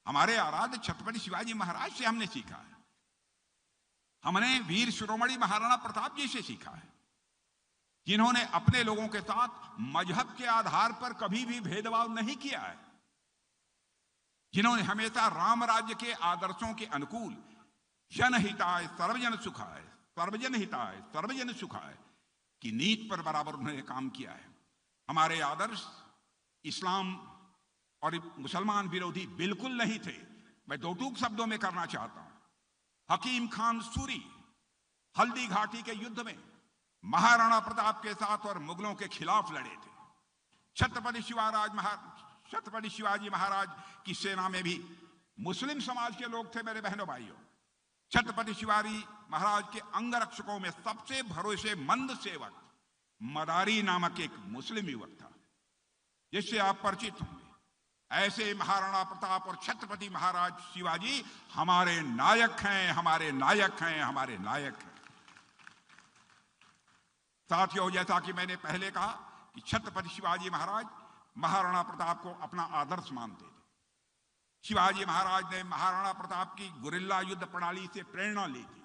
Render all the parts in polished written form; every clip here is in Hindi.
हमारे आराध्य छत्रपति शिवाजी महाराज से हमने सीखा है। हमने वीर शिरोमणि महाराणा प्रताप जी से सीखा है, जिन्होंने अपने लोगों के साथ मजहब के आधार पर कभी भी भेदभाव नहीं किया है, जिन्होंने हमेशा राम राज्य के आदर्शों के अनुकूल जनहिताय सर्वजन सुखाय, सर्वजन हिताय सर्वजन सुखाय की नीति पर बराबर उन्होंने काम किया है। हमारे आदर्श इस्लाम और मुसलमान विरोधी बिल्कुल नहीं थे। मैं दो टूक शब्दों में करना चाहता हूं। हकीम खान सूरी हल्दी घाटी के युद्ध में महाराणा प्रताप के साथ और मुगलों के खिलाफ लड़े थे। छत्रपति शिवाजी महाराज की सेना में भी मुस्लिम समाज के लोग थे। मेरे बहनों भाइयों, छत्रपति शिवाजी महाराज के अंगरक्षकों में सबसे भरोसेमंद सेवक मदारी नामक एक मुस्लिम युवक था, जिससे आप परिचित होंगे। ऐसे महाराणा प्रताप और छत्रपति महाराज शिवाजी हमारे नायक हैं, हमारे नायक हैं, हमारे नायक हैं। साथियों, जैसा कि मैंने पहले कहा कि छत्रपति शिवाजी महाराज महाराणा प्रताप को अपना आदर्श मानते थे। शिवाजी महाराज ने महाराणा प्रताप की गुरिल्ला युद्ध प्रणाली से प्रेरणा ली थी।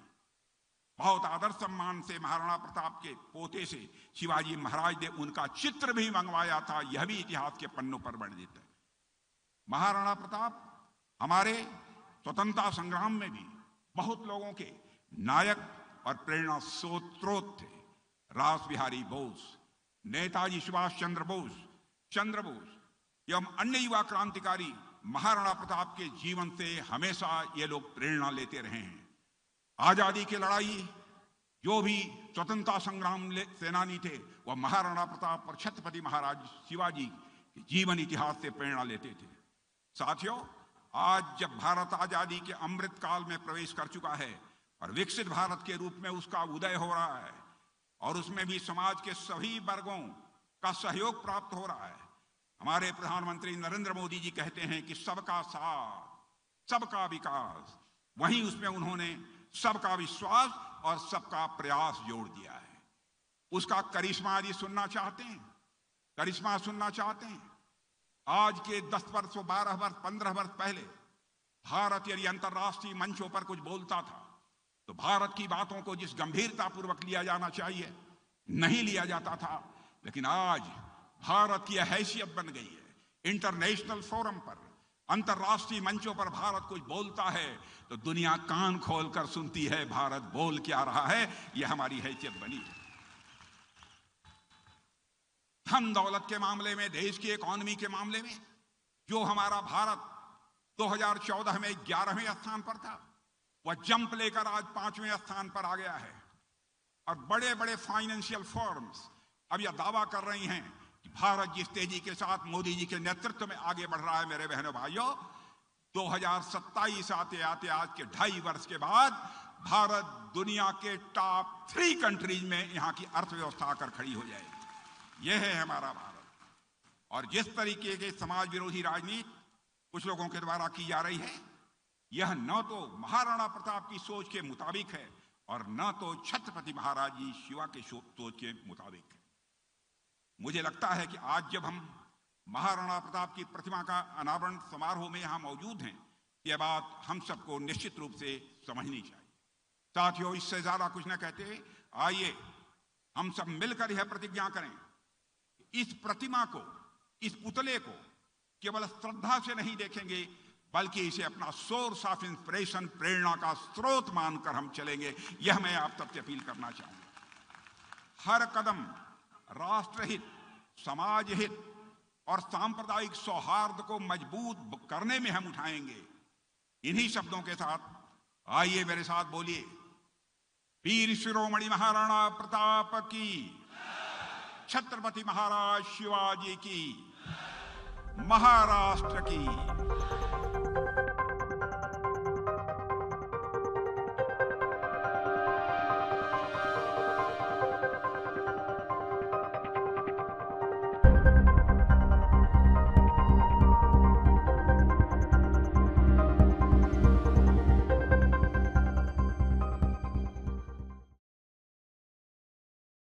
बहुत आदर सम्मान से महाराणा प्रताप के पोते से शिवाजी महाराज ने उनका चित्र भी मंगवाया था। यह भी इतिहास के पन्नों पर वर्णित है। महाराणा प्रताप हमारे स्वतंत्रता संग्राम में भी बहुत लोगों के नायक और प्रेरणा स्रोत थे। रास बिहारी बोस, नेताजी सुभाष चंद्र बोस एवं अन्य युवा क्रांतिकारी महाराणा प्रताप के जीवन से हमेशा ये लोग प्रेरणा लेते रहे हैं। आजादी की लड़ाई जो भी स्वतंत्रता संग्राम सेनानी थे, वह महाराणा प्रताप और छत्रपति महाराज शिवाजी के जीवन इतिहास से प्रेरणा लेते थे। साथियों, आज जब भारत आजादी के अमृत काल में प्रवेश कर चुका है और विकसित भारत के रूप में उसका उदय हो रहा है और उसमें भी समाज के सभी वर्गों का सहयोग प्राप्त हो रहा है, हमारे प्रधानमंत्री नरेंद्र मोदी जी कहते हैं कि सबका साथ सबका विकास, वहीं उसमें उन्होंने सबका विश्वास और सबका प्रयास जोड़ दिया है। उसका करिश्मा यदि सुनना चाहते हैं, करिश्मा सुनना चाहते हैं, आज के 10 वर्ष 12 वर्ष 15 वर्ष पहले भारत यदि अंतर्राष्ट्रीय मंचों पर कुछ बोलता था तो भारत की बातों को जिस गंभीरता पूर्वक लिया जाना चाहिए नहीं लिया जाता था। लेकिन आज भारत की हैसियत बन गई है। इंटरनेशनल फोरम पर, अंतर्राष्ट्रीय मंचों पर भारत कुछ बोलता है तो दुनिया कान खोलकर सुनती है भारत बोल क्या रहा है। यह हमारी हैसियत बनी है। धन दौलत के मामले में, देश की इकोनॉमी के मामले में जो हमारा भारत 2014 में 11वें स्थान पर था, वह जंप लेकर आज 5वें स्थान पर आ गया है। और बड़े बड़े फाइनेंशियल फर्म्स अब यह दावा कर रही हैं कि भारत जिस तेजी के साथ मोदी जी के नेतृत्व में आगे बढ़ रहा है, मेरे बहनों भाइयों, 2027 आते आते आज के 2.5 वर्ष के बाद भारत दुनिया के टॉप 3 कंट्रीज में यहाँ की अर्थव्यवस्था आकर खड़ी हो जाएगी। यह है हमारा भारत। और जिस तरीके के समाज विरोधी राजनीति कुछ लोगों के द्वारा की जा रही है, यह न तो महाराणा प्रताप की सोच के मुताबिक है और न तो छत्रपति महाराज जी शिवा के सोच के मुताबिक है। मुझे लगता है कि आज जब हम महाराणा प्रताप की प्रतिमा का अनावरण समारोह में यहां मौजूद हैं, यह बात हम सबको निश्चित रूप से समझनी चाहिए। साथियों, इससे ज्यादा कुछ न कहते आइए हम सब मिलकर यह प्रतिज्ञा करें, इस प्रतिमा को, इस पुतले को केवल श्रद्धा से नहीं देखेंगे, बल्कि इसे अपना सोर्स ऑफ इंस्पिरेशन, प्रेरणा का स्रोत मानकर हम चलेंगे। यह मैं आप सबसे अपील करना चाहूंगा। हर कदम राष्ट्रहित, समाज हित और सांप्रदायिक सौहार्द को मजबूत करने में हम उठाएंगे। इन्हीं शब्दों के साथ आइए मेरे साथ बोलिए, वीर शिरोमणि महाराणा प्रताप की, छत्रपति महाराज शिवाजी की, महाराष्ट्र की।